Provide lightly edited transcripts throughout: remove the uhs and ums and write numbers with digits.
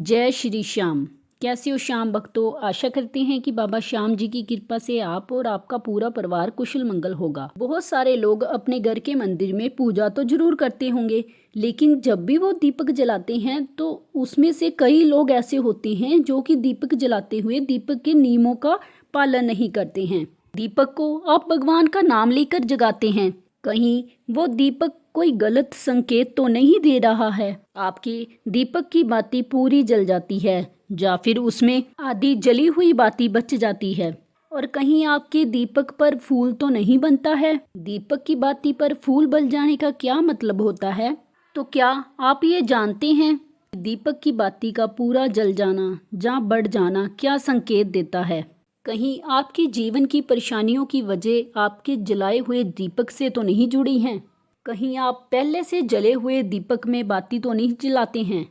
जय श्री श्याम। कैसे हो श्याम भक्तों? आशा करते हैं कि बाबा श्याम जी की कृपा से आप और आपका पूरा परिवार कुशल मंगल होगा। बहुत सारे लोग अपने घर के मंदिर में पूजा तो जरूर करते होंगे, लेकिन जब भी वो दीपक जलाते हैं तो उसमें से कई लोग ऐसे होते हैं जो कि दीपक जलाते हुए दीपक के नियमों का पालन नहीं करते हैं। दीपक को आप भगवान का नाम लेकर जगाते हैं, कहीं वो दीपक कोई गलत संकेत तो नहीं दे रहा है? आपकी दीपक की बाती पूरी जल जाती है या फिर उसमें आधी जली हुई बाती बच जाती है? और कहीं आपके दीपक पर फूल तो नहीं बनता है? दीपक की बाती पर फूल बन जाने का क्या मतलब होता है? तो क्या आप ये जानते हैं दीपक की बाती का पूरा जल जाना या बढ़ जाना क्या संकेत देता है? कहीं आपके जीवन की परेशानियों की वजह आपके जलाए हुए दीपक से तो नहीं जुड़ी हैं? कहीं आप पहले से जले हुए दीपक में बाती तो नहीं जलाते हैं?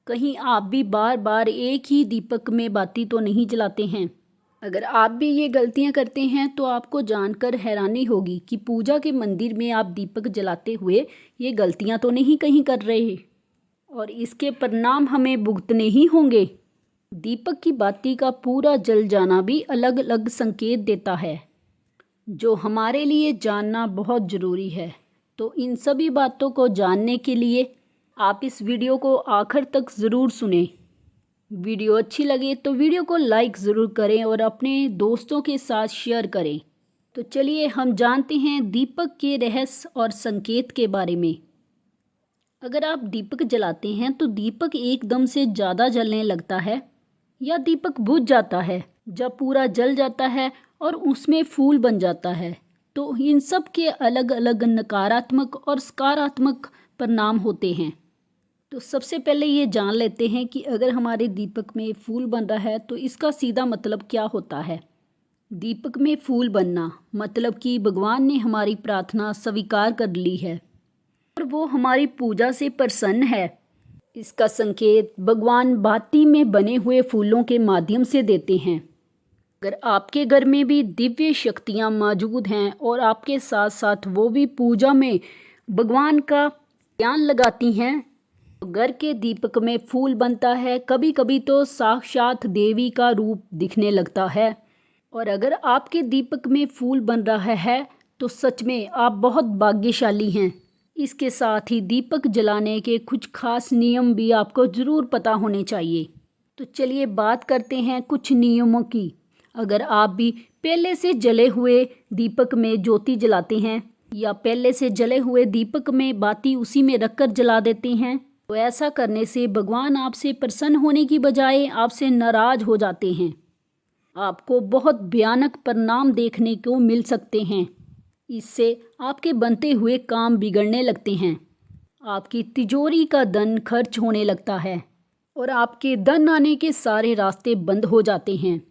कहीं आप भी बार बार एक ही दीपक में बाती तो नहीं जलाते हैं? अगर आप भी ये गलतियां करते हैं तो आपको जानकर हैरानी होगी कि पूजा के मंदिर में आप दीपक जलाते हुए ये गलतियां तो नहीं कहीं कर रहे, और इसके परिणाम हमें भुगतने ही होंगे। दीपक की बाती का पूरा जल जाना भी अलग अलग संकेत देता है, जो हमारे लिए जानना बहुत ज़रूरी है। तो इन सभी बातों को जानने के लिए आप इस वीडियो को आखिर तक ज़रूर सुनें। वीडियो अच्छी लगे तो वीडियो को लाइक ज़रूर करें और अपने दोस्तों के साथ शेयर करें। तो चलिए हम जानते हैं दीपक के रहस्य और संकेत के बारे में। अगर आप दीपक जलाते हैं तो दीपक एकदम से ज़्यादा जलने लगता है या दीपक बुझ जाता है जब पूरा जल जाता है और उसमें फूल बन जाता है? तो इन सब के अलग अलग नकारात्मक और सकारात्मक परिणाम होते हैं। तो सबसे पहले ये जान लेते हैं कि अगर हमारे दीपक में फूल बन रहा है तो इसका सीधा मतलब क्या होता है। दीपक में फूल बनना मतलब कि भगवान ने हमारी प्रार्थना स्वीकार कर ली है और वो हमारी पूजा से प्रसन्न है। इसका संकेत भगवान बाती में बने हुए फूलों के माध्यम से देते हैं। अगर आपके घर में भी दिव्य शक्तियाँ मौजूद हैं और आपके साथ साथ वो भी पूजा में भगवान का ध्यान लगाती हैं, तो घर के दीपक में फूल बनता है। कभी कभी तो साक्षात देवी का रूप दिखने लगता है। और अगर आपके दीपक में फूल बन रहा है तो सच में आप बहुत भाग्यशाली हैं। इसके साथ ही दीपक जलाने के कुछ खास नियम भी आपको ज़रूर पता होने चाहिए। तो चलिए बात करते हैं कुछ नियमों की। अगर आप भी पहले से जले हुए दीपक में ज्योति जलाते हैं या पहले से जले हुए दीपक में बाती उसी में रखकर जला देते हैं, तो ऐसा करने से भगवान आपसे प्रसन्न होने की बजाय आपसे नाराज हो जाते हैं। आपको बहुत भयानक परिणाम देखने को मिल सकते हैं। इससे आपके बनते हुए काम बिगड़ने लगते हैं, आपकी तिजोरी का धन खर्च होने लगता है और आपके धन आने के सारे रास्ते बंद हो जाते हैं।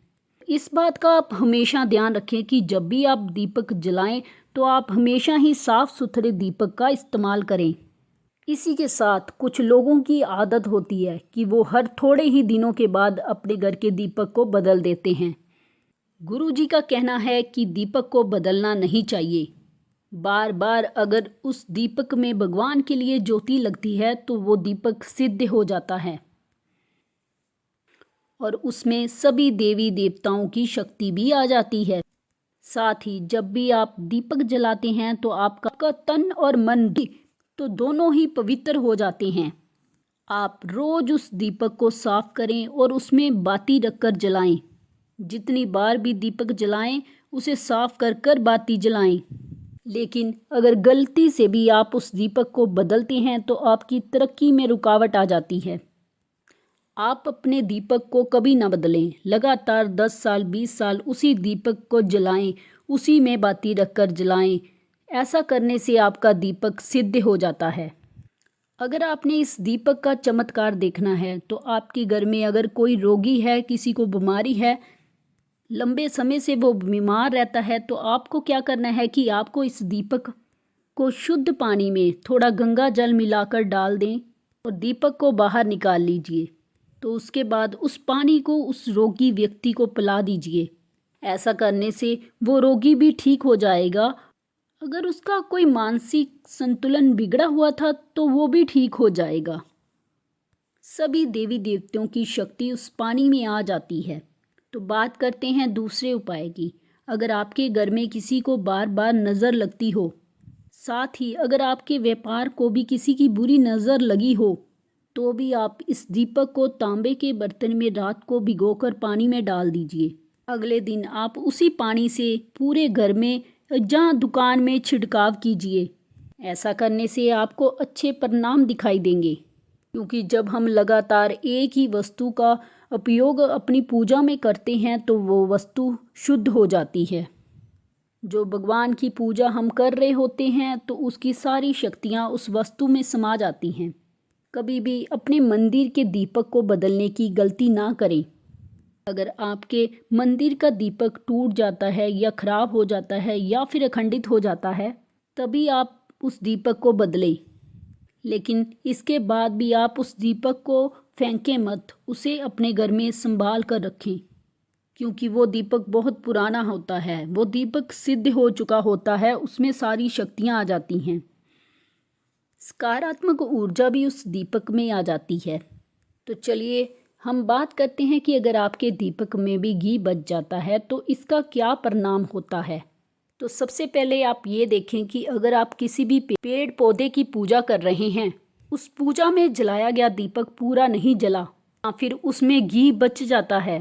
इस बात का आप हमेशा ध्यान रखें कि जब भी आप दीपक जलाएं तो आप हमेशा ही साफ सुथरे दीपक का इस्तेमाल करें। इसी के साथ कुछ लोगों की आदत होती है कि वो हर थोड़े ही दिनों के बाद अपने घर के दीपक को बदल देते हैं। गुरु जी का कहना है कि दीपक को बदलना नहीं चाहिए। बार बार अगर उस दीपक में भगवान के लिए ज्योति लगती है तो वो दीपक सिद्ध हो जाता है और उसमें सभी देवी देवताओं की शक्ति भी आ जाती है। साथ ही जब भी आप दीपक जलाते हैं तो आपका तन और मन भी तो दोनों ही पवित्र हो जाते हैं। आप रोज उस दीपक को साफ करें और उसमें बाती रखकर जलाएं। जितनी बार भी दीपक जलाएं उसे साफ कर कर बाती जलाएं। लेकिन अगर गलती से भी आप उस दीपक को बदलते हैं तो आपकी तरक्की में रुकावट आ जाती है। आप अपने दीपक को कभी ना बदलें। लगातार 10 साल 20 साल उसी दीपक को जलाएं, उसी में बाती रखकर जलाएं। ऐसा करने से आपका दीपक सिद्ध हो जाता है। अगर आपने इस दीपक का चमत्कार देखना है तो आपके घर में अगर कोई रोगी है, किसी को बीमारी है, लंबे समय से वो बीमार रहता है, तो आपको क्या करना है कि आपको इस दीपक को शुद्ध पानी में थोड़ा गंगा जल मिलाकर डाल दें और दीपक को बाहर निकाल लीजिए। तो उसके बाद उस पानी को उस रोगी व्यक्ति को पिला दीजिए। ऐसा करने से वो रोगी भी ठीक हो जाएगा। अगर उसका कोई मानसिक संतुलन बिगड़ा हुआ था तो वो भी ठीक हो जाएगा। सभी देवी देवताओं की शक्ति उस पानी में आ जाती है। तो बात करते हैं दूसरे उपाय की। अगर आपके घर में किसी को बार बार नज़र लगती हो, साथ ही अगर आपके व्यापार को भी किसी की बुरी नज़र लगी हो, तो भी आप इस दीपक को तांबे के बर्तन में रात को भिगोकर पानी में डाल दीजिए। अगले दिन आप उसी पानी से पूरे घर में जहाँ दुकान में छिड़काव कीजिए। ऐसा करने से आपको अच्छे परिणाम दिखाई देंगे, क्योंकि जब हम लगातार एक ही वस्तु का उपयोग अपनी पूजा में करते हैं तो वो वस्तु शुद्ध हो जाती है। जो भगवान की पूजा हम कर रहे होते हैं तो उसकी सारी शक्तियाँ उस वस्तु में समा जाती हैं। कभी भी अपने मंदिर के दीपक को बदलने की गलती ना करें। अगर आपके मंदिर का दीपक टूट जाता है या खराब हो जाता है या फिर अखंडित हो जाता है, तभी आप उस दीपक को बदलें। लेकिन इसके बाद भी आप उस दीपक को फेंकें मत, उसे अपने घर में संभाल कर रखें, क्योंकि वो दीपक बहुत पुराना होता है, वो दीपक सिद्ध हो चुका होता है, उसमें सारी शक्तियाँ आ जाती हैं, सकारात्मक ऊर्जा भी उस दीपक में आ जाती है। तो चलिए हम बात करते हैं कि अगर आपके दीपक में भी घी बच जाता है तो इसका क्या परिणाम होता है। तो सबसे पहले आप ये देखें कि अगर आप किसी भी पेड़ पौधे की पूजा कर रहे हैं, उस पूजा में जलाया गया दीपक पूरा नहीं जला या फिर उसमें घी बच जाता है,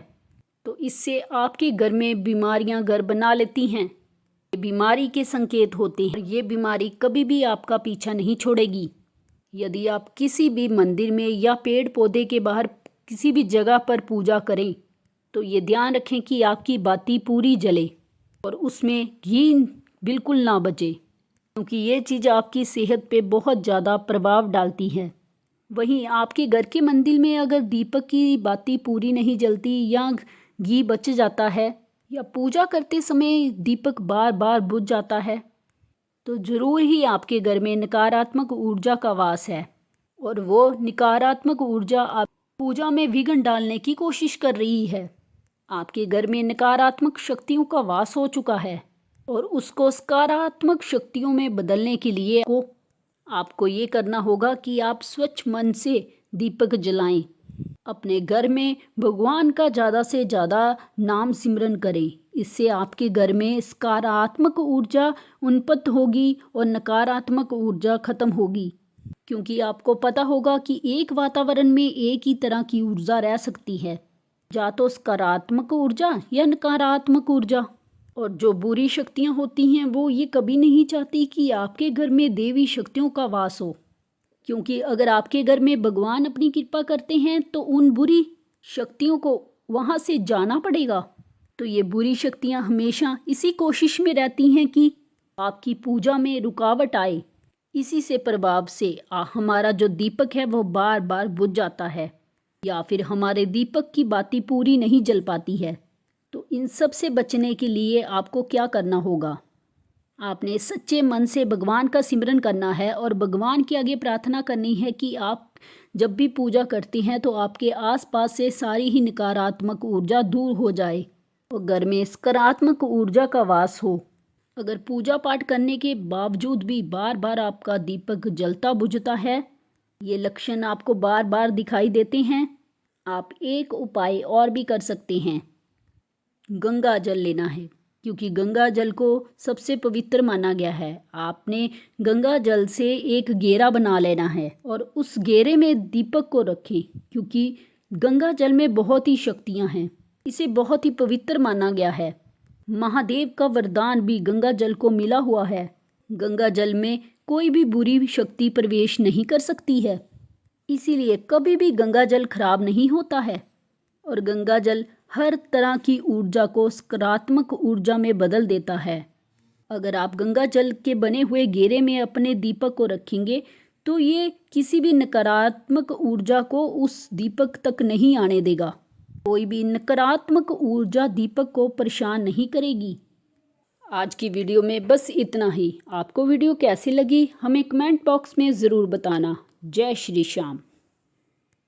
तो इससे आपके घर में बीमारियां घर बना लेती हैं। ये बीमारी के संकेत होते हैं। ये बीमारी कभी भी आपका पीछा नहीं छोड़ेगी। यदि आप किसी भी मंदिर में या पेड़ पौधे के बाहर किसी भी जगह पर पूजा करें, तो ये ध्यान रखें कि आपकी बाती पूरी जले और उसमें घी बिल्कुल ना बचे, क्योंकि ये चीज़ आपकी सेहत पे बहुत ज़्यादा प्रभाव डालती है। वहीं आपके घर के मंदिर में अगर दीपक की बाती पूरी नहीं जलती या घी बच जाता है या पूजा करते समय दीपक बार बार बुझ जाता है, तो ज़रूर ही आपके घर में नकारात्मक ऊर्जा का वास है और वो नकारात्मक ऊर्जा आप पूजा में विघ्न डालने की कोशिश कर रही है। आपके घर में नकारात्मक शक्तियों का वास हो चुका है और उसको सकारात्मक शक्तियों में बदलने के लिए आपको ये करना होगा कि आप स्वच्छ मन से दीपक जलाएं। अपने घर में भगवान का ज़्यादा से ज़्यादा नाम सिमरन करें। इससे आपके घर में सकारात्मक ऊर्जा उन्नत होगी और नकारात्मक ऊर्जा खत्म होगी, क्योंकि आपको पता होगा कि एक वातावरण में एक ही तरह की ऊर्जा रह सकती है, या तो सकारात्मक ऊर्जा या नकारात्मक ऊर्जा। और जो बुरी शक्तियाँ होती हैं वो ये कभी नहीं चाहती कि आपके घर में देवी शक्तियों का वास हो, क्योंकि अगर आपके घर में भगवान अपनी कृपा करते हैं तो उन बुरी शक्तियों को वहाँ से जाना पड़ेगा। तो ये बुरी शक्तियाँ हमेशा इसी कोशिश में रहती हैं कि आपकी पूजा में रुकावट आए। इसी से प्रभाव से हमारा जो दीपक है वो बार बार बुझ जाता है या फिर हमारे दीपक की बाती पूरी नहीं जल पाती है। तो इन सब से बचने के लिए आपको क्या करना होगा? आपने सच्चे मन से भगवान का सिमरन करना है और भगवान के आगे प्रार्थना करनी है कि आप जब भी पूजा करते हैं तो आपके आसपास से सारी ही नकारात्मक ऊर्जा दूर हो जाए और घर में सकारात्मक ऊर्जा का वास हो। अगर पूजा पाठ करने के बावजूद भी बार बार आपका दीपक जलता बुझता है, ये लक्षण आपको बार बार दिखाई देते हैं, आप एक उपाय और भी कर सकते हैं। गंगा जल लेना है, क्योंकि गंगा जल को सबसे पवित्र माना गया है। आपने गंगा जल से एक घेरा बना लेना है और उस घेरे में दीपक को रखें, क्योंकि गंगा जल में बहुत ही शक्तियाँ हैं। इसे बहुत ही पवित्र माना गया है। महादेव का वरदान भी गंगा जल को मिला हुआ है। गंगा जल में कोई भी बुरी शक्ति प्रवेश नहीं कर सकती है, इसीलिए कभी भी गंगा जल खराब नहीं होता है और गंगा जल हर तरह की ऊर्जा को सकारात्मक ऊर्जा में बदल देता है। अगर आप गंगा जल के बने हुए घेरे में अपने दीपक को रखेंगे तो ये किसी भी नकारात्मक ऊर्जा को उस दीपक तक नहीं आने देगा। कोई भी नकारात्मक ऊर्जा दीपक को परेशान नहीं करेगी। आज की वीडियो में बस इतना ही। आपको वीडियो कैसी लगी हमें कमेंट बॉक्स में ज़रूर बताना। जय श्री श्याम।